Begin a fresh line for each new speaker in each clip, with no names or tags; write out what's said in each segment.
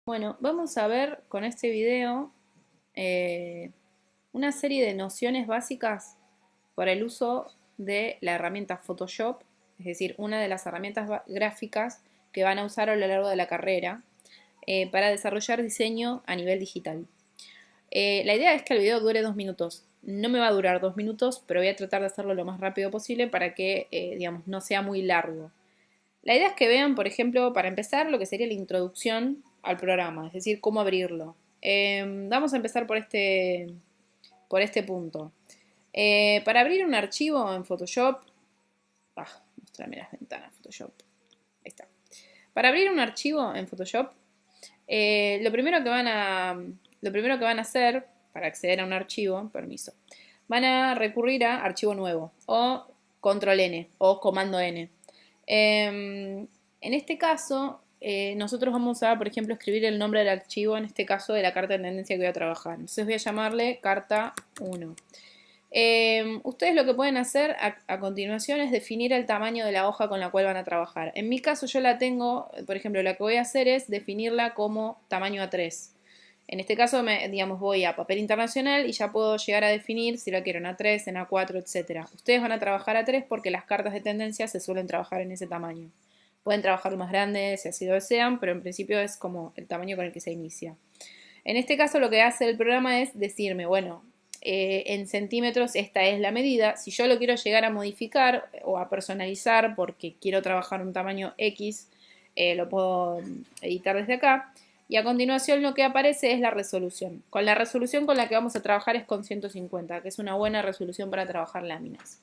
Bueno, vamos a ver con este video eh, una serie de nociones básicas para el uso de la herramienta Photoshop, es decir, una de las herramientas gráficas que van a usar a lo largo de la carrera para desarrollar diseño a nivel digital. La idea es que el video dure 2 minutos. No me va a durar 2 minutos, pero voy a tratar de hacerlo lo más rápido posible para que, digamos, no sea muy largo. La idea es que vean, por ejemplo, para empezar, lo que sería la introducción al programa, es decir, cómo abrirlo. Vamos a empezar por este punto. Para abrir un archivo en Photoshop, mostrame las ventanas de Photoshop. Ahí está. Para abrir un archivo en Photoshop, lo primero que van a hacer para acceder a un archivo, permiso, van a recurrir a archivo nuevo o control N o comando N. En este caso, nosotros vamos a, por ejemplo, escribir el nombre del archivo, en este caso de la carta de tendencia que voy a trabajar. Entonces voy a llamarle carta 1. Ustedes lo que pueden hacer a continuación es definir el tamaño de la hoja con la cual van a trabajar. En mi caso yo la tengo, por ejemplo, lo que voy a hacer es definirla como tamaño A3. En este caso, digamos, voy a papel internacional y ya puedo llegar a definir si la quiero en A3, en A4, etc. Ustedes van a trabajar A3 porque las cartas de tendencia se suelen trabajar en ese tamaño. Pueden trabajar más grandes si así lo desean, pero en principio es como el tamaño con el que se inicia. En este caso lo que hace el programa es decirme, bueno, en centímetros esta es la medida. Si yo lo quiero llegar a modificar o a personalizar porque quiero trabajar un tamaño X, lo puedo editar desde acá. Y a continuación lo que aparece es la resolución. Con la resolución con la que vamos a trabajar es con 150, que es una buena resolución para trabajar láminas.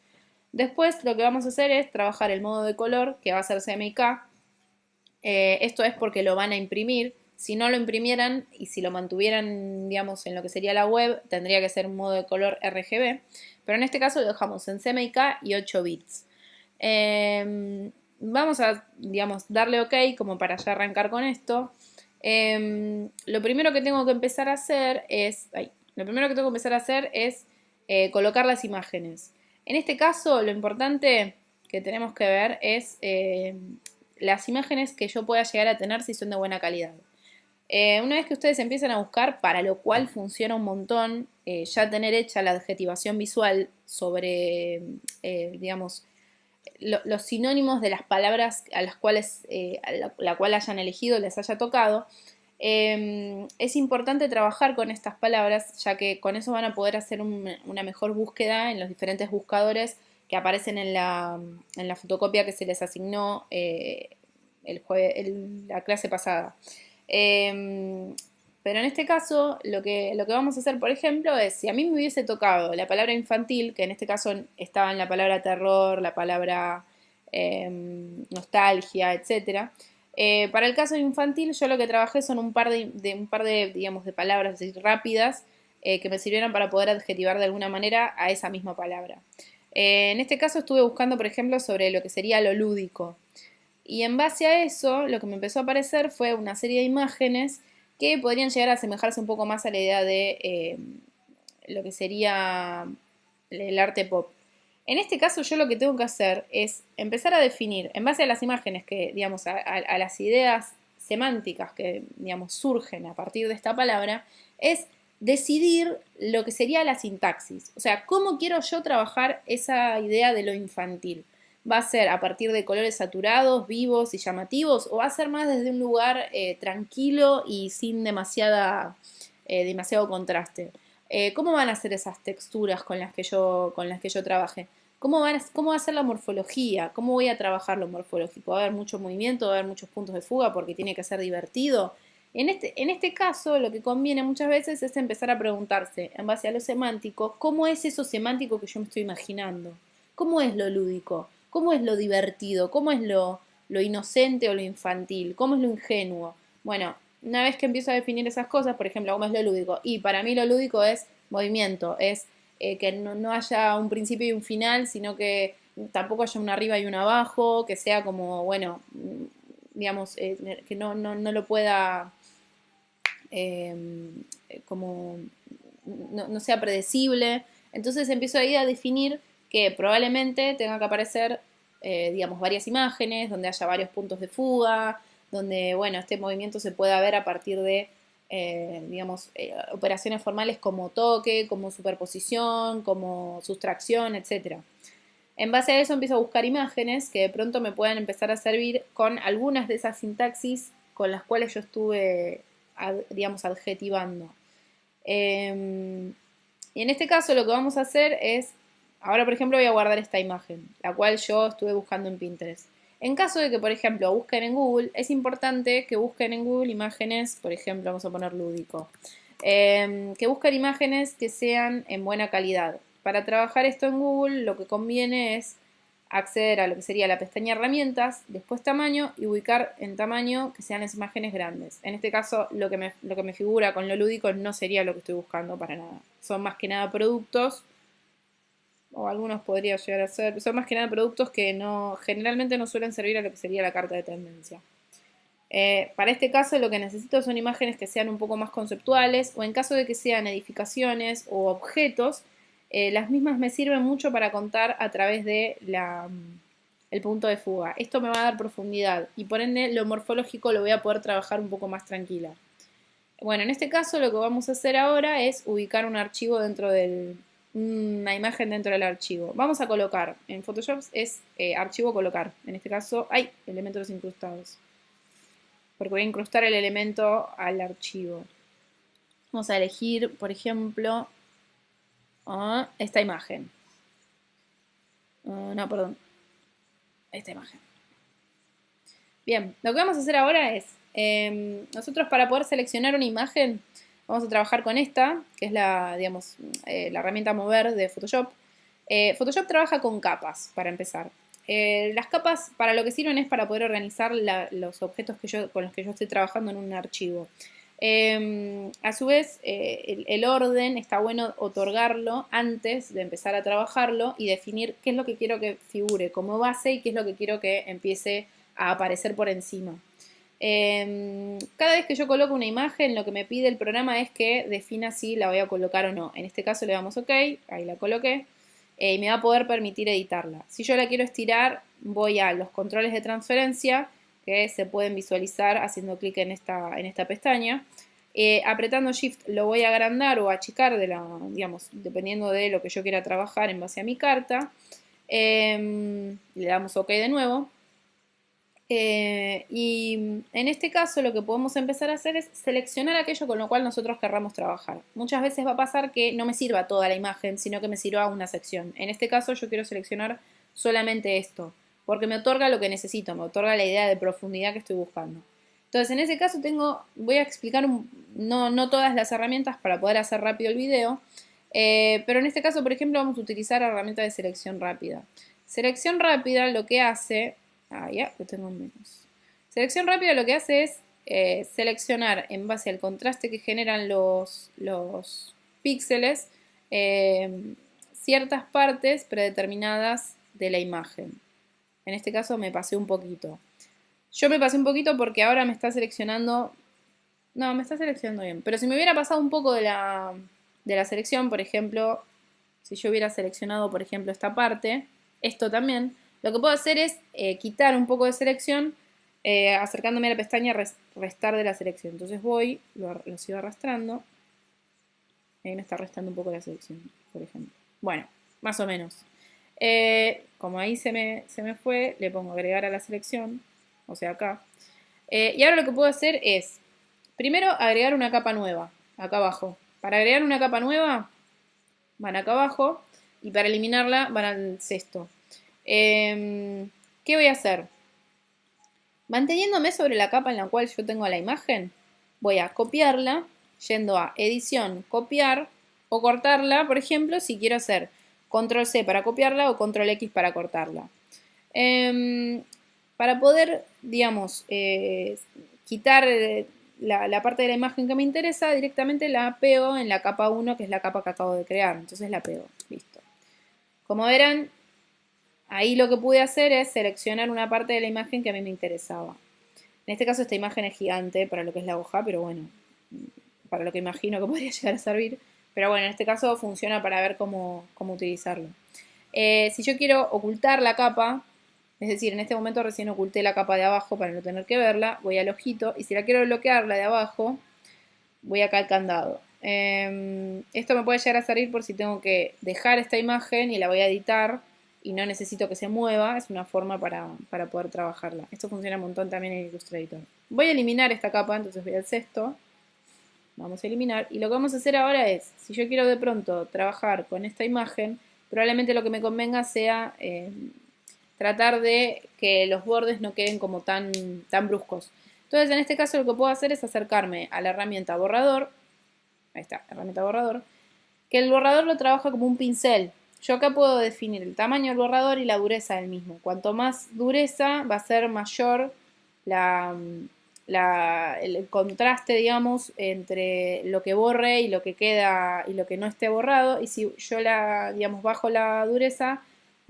Después lo que vamos a hacer es trabajar el modo de color, que va a ser CMYK. Esto es porque lo van a imprimir. Si no lo imprimieran y si lo mantuvieran, digamos, en lo que sería la web, tendría que ser un modo de color RGB. Pero en este caso lo dejamos en CMYK y 8 bits. Vamos a, digamos, darle OK como para ya arrancar con esto. Lo primero que tengo que empezar a hacer es colocar las imágenes. En este caso, lo importante que tenemos que ver es las imágenes que yo pueda llegar a tener si son de buena calidad. Una vez que ustedes empiezan a buscar, para lo cual funciona un montón, ya tener hecha la adjetivación visual sobre, digamos, los sinónimos de las palabras a las cuales, la cual hayan elegido, les haya tocado, es importante trabajar con estas palabras, ya que con eso van a poder hacer una mejor búsqueda en los diferentes buscadores que aparecen en la fotocopia que se les asignó la clase pasada. Pero en este caso, lo que vamos a hacer, por ejemplo, es, si a mí me hubiese tocado la palabra infantil, que en este caso estaba en la palabra terror, la palabra nostalgia, etc. Para el caso infantil, yo lo que trabajé son un par de digamos, de palabras así, rápidas que me sirvieron para poder adjetivar de alguna manera a esa misma palabra. En este caso estuve buscando, por ejemplo, sobre lo que sería lo lúdico. Y en base a eso, lo que me empezó a aparecer fue una serie de imágenes que podrían llegar a asemejarse un poco más a la idea de lo que sería el arte pop. En este caso yo lo que tengo que hacer es empezar a definir, en base a las imágenes que, digamos, a las ideas semánticas que, digamos, surgen a partir de esta palabra, es decidir lo que sería la sintaxis. O sea, cómo quiero yo trabajar esa idea de lo infantil. ¿Va a ser a partir de colores saturados, vivos y llamativos? ¿O va a ser más desde un lugar tranquilo y sin demasiado contraste? ¿Cómo van a ser esas texturas con las que yo trabaje? ¿Cómo va a ser la morfología? ¿Cómo voy a trabajar lo morfológico? ¿Va a haber mucho movimiento? ¿Va a haber muchos puntos de fuga porque tiene que ser divertido? En este caso, lo que conviene muchas veces es empezar a preguntarse, en base a lo semántico, ¿cómo es eso semántico que yo me estoy imaginando? ¿Cómo es lo lúdico? ¿Cómo es lo divertido? ¿Cómo es lo inocente o lo infantil? ¿Cómo es lo ingenuo? Bueno, una vez que empiezo a definir esas cosas, por ejemplo, ¿cómo es lo lúdico? Y para mí lo lúdico es movimiento, es que no haya un principio y un final, sino que tampoco haya un arriba y un abajo, que sea como, bueno, digamos, que no lo pueda, eh, como, no sea predecible. Entonces empiezo ahí a definir que probablemente tenga que aparecer, digamos, varias imágenes, donde haya varios puntos de fuga, donde, bueno, este movimiento se pueda ver a partir de, digamos, operaciones formales como toque, como superposición, como sustracción, etc. En base a eso empiezo a buscar imágenes que de pronto me puedan empezar a servir con algunas de esas sintaxis con las cuales yo estuve, digamos, adjetivando. Y en este caso lo que vamos a hacer es, ahora por ejemplo voy a guardar esta imagen, la cual yo estuve buscando en Pinterest. En caso de que, por ejemplo, busquen en Google, es importante que busquen en Google imágenes, por ejemplo, vamos a poner lúdico, que busquen imágenes que sean en buena calidad. Para trabajar esto en Google, lo que conviene es acceder a lo que sería la pestaña herramientas, después tamaño y ubicar en tamaño que sean las imágenes grandes. En este caso lo que me figura con lo lúdico no sería lo que estoy buscando para nada. Son más que nada productos, o algunos podría llegar a ser, son más que nada productos que generalmente no suelen servir a lo que sería la carta de tendencia. Para este caso lo que necesito son imágenes que sean un poco más conceptuales, o en caso de que sean edificaciones o objetos, las mismas me sirven mucho para contar a través de el punto de fuga. Esto me va a dar profundidad y por ende lo morfológico lo voy a poder trabajar un poco más tranquila. Bueno, en este caso lo que vamos a hacer ahora es ubicar un archivo dentro una imagen dentro del archivo. Vamos a colocar, en Photoshop es archivo colocar, en este caso hay elementos incrustados, porque voy a incrustar el elemento al archivo. Vamos a elegir, por ejemplo, esta imagen. No, perdón. Esta imagen. Bien, lo que vamos a hacer ahora es, nosotros para poder seleccionar una imagen, vamos a trabajar con esta, que es la, digamos, la herramienta mover de Photoshop. Photoshop trabaja con capas, para empezar. Las capas para lo que sirven es para poder organizar los objetos con los que yo estoy trabajando en un archivo. A su vez, el orden está bueno otorgarlo antes de empezar a trabajarlo y definir qué es lo que quiero que figure como base y qué es lo que quiero que empiece a aparecer por encima. Cada vez que yo coloco una imagen, lo que me pide el programa es que defina si la voy a colocar o no. En este caso le damos OK, ahí la coloqué, y me va a poder permitir editarla. Si yo la quiero estirar, voy a los controles de transferencia, que se pueden visualizar haciendo clic en esta pestaña. Apretando Shift lo voy a agrandar o achicar, digamos, dependiendo de lo que yo quiera trabajar en base a mi carta. Le damos OK de nuevo. Y en este caso lo que podemos empezar a hacer es seleccionar aquello con lo cual nosotros querramos trabajar. Muchas veces va a pasar que no me sirva toda la imagen, sino que me sirva una sección. En este caso yo quiero seleccionar solamente esto, porque me otorga lo que necesito, me otorga la idea de profundidad que estoy buscando. Entonces en ese caso voy a explicar no todas las herramientas para poder hacer rápido el video, pero en este caso, por ejemplo, vamos a utilizar la herramienta de selección rápida. Selección rápida lo que hace... ya, lo tengo en menos. Selección rápida lo que hace es seleccionar en base al contraste que generan los píxeles ciertas partes predeterminadas de la imagen. En este caso me pasé un poquito. Yo me pasé un poquito porque ahora me está seleccionando... No, me está seleccionando bien. Pero si me hubiera pasado un poco de la selección, por ejemplo, si yo hubiera seleccionado, por ejemplo, esta parte, esto también... Lo que puedo hacer es quitar un poco de selección acercándome a la pestaña restar de la selección. Entonces voy, lo sigo arrastrando. Ahí me está restando un poco la selección, por ejemplo. Bueno, más o menos. Como ahí se me fue, le pongo agregar a la selección, o sea acá. Y ahora lo que puedo hacer es, primero agregar una capa nueva, acá abajo. Para agregar una capa nueva, van acá abajo, y para eliminarla van al cesto. ¿Qué voy a hacer? Manteniéndome sobre la capa en la cual yo tengo la imagen, voy a copiarla, yendo a edición, copiar, o cortarla, por ejemplo, si quiero hacer control C para copiarla o control X para cortarla. Para poder, digamos, quitar la parte de la imagen que me interesa, directamente la pego en la capa 1, que es la capa que acabo de crear. Entonces la pego, listo. Como verán, ahí lo que pude hacer es seleccionar una parte de la imagen que a mí me interesaba. En este caso esta imagen es gigante para lo que es la hoja, pero bueno, para lo que imagino que podría llegar a servir. Pero bueno, en este caso funciona para ver cómo utilizarlo. Si yo quiero ocultar la capa, Es decir, en este momento recién oculté la capa de abajo para no tener que verla, voy al ojito y si la quiero bloquear, la de abajo, voy acá al candado. Esto me puede llegar a salir por si tengo que dejar esta imagen y la voy a editar y no necesito que se mueva, es una forma para poder trabajarla. Esto funciona un montón también en Illustrator. Voy a eliminar esta capa, entonces voy al sexto, vamos a eliminar, y lo que vamos a hacer ahora es, si yo quiero de pronto trabajar con esta imagen, probablemente lo que me convenga sea tratar de que los bordes no queden como tan bruscos. Entonces en este caso lo que puedo hacer es acercarme a la herramienta borrador, ahí está, herramienta borrador, que el borrador lo trabaja como un pincel. Yo acá puedo definir el tamaño del borrador y la dureza del mismo. Cuanto más dureza va a ser mayor el contraste, digamos, entre lo que borre y lo que queda y lo que no esté borrado. Y si yo digamos, bajo la dureza,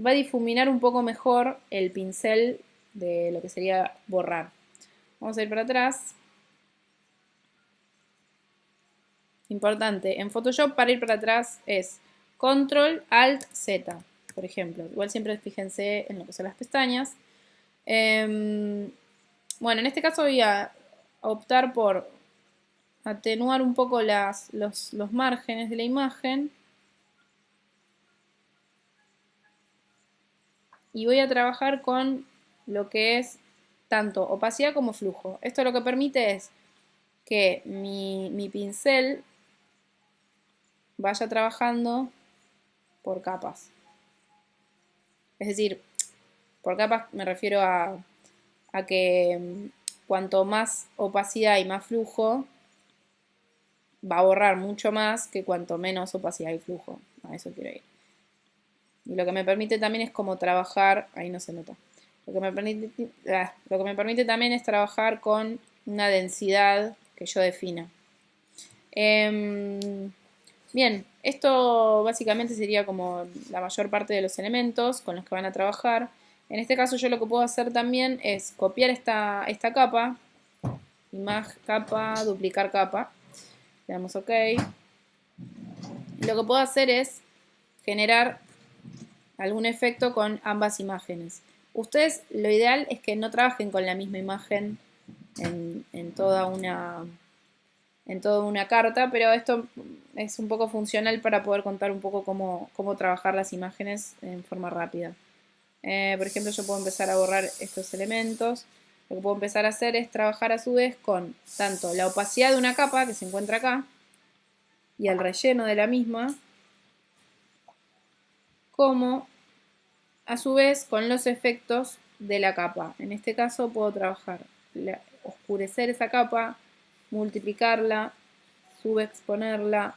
va a difuminar un poco mejor el pincel de lo que sería borrar. Vamos a ir para atrás. Importante, en Photoshop para ir para atrás es Control Alt Z, por ejemplo. Igual siempre fíjense en lo que son las pestañas. Bueno, en este caso voy a optar por atenuar un poco los márgenes de la imagen. Y voy a trabajar con lo que es tanto opacidad como flujo. Esto lo que permite es que mi pincel vaya trabajando por capas. Es decir, por capas me refiero a que cuanto más opacidad y más flujo, va a borrar mucho más que cuanto menos opacidad y flujo. A eso quiero ir. Y lo que me permite también es como trabajar, ahí no se nota, lo que me permite también es trabajar con una densidad que yo defina. Bien, esto básicamente sería como la mayor parte de los elementos con los que van a trabajar. En este caso yo lo que puedo hacer también es copiar esta capa, capa, duplicar capa, le damos OK. Y lo que puedo hacer es generar algún efecto con ambas imágenes. Ustedes lo ideal es que no trabajen con la misma imagen en toda una carta, pero esto es un poco funcional para poder contar un poco cómo trabajar las imágenes en forma rápida. Por ejemplo, yo puedo empezar a borrar estos elementos. Lo que puedo empezar a hacer es trabajar a su vez con tanto la opacidad de una capa que se encuentra acá y el relleno de la misma, como a su vez con los efectos de la capa. En este caso puedo trabajar, oscurecer esa capa, multiplicarla, subexponerla,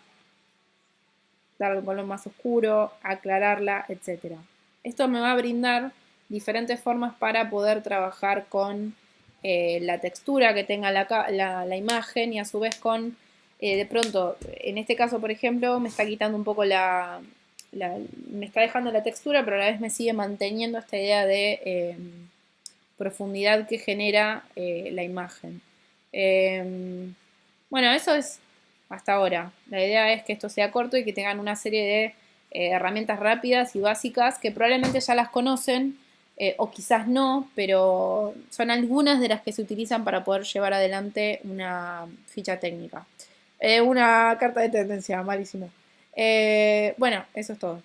darle un color más oscuro, aclararla, etc. Esto me va a brindar diferentes formas para poder trabajar con la textura que tenga la imagen y a su vez con, de pronto, en este caso por ejemplo, me está quitando un poco me está dejando la textura, pero a la vez me sigue manteniendo esta idea de profundidad que genera la imagen. Bueno, eso es hasta ahora. La idea es que esto sea corto y que tengan una serie de herramientas rápidas y básicas que probablemente ya las conocen o quizás no, pero son algunas de las que se utilizan para poder llevar adelante una ficha técnica. Una carta de tendencia, malísimo. Bueno, eso es todo.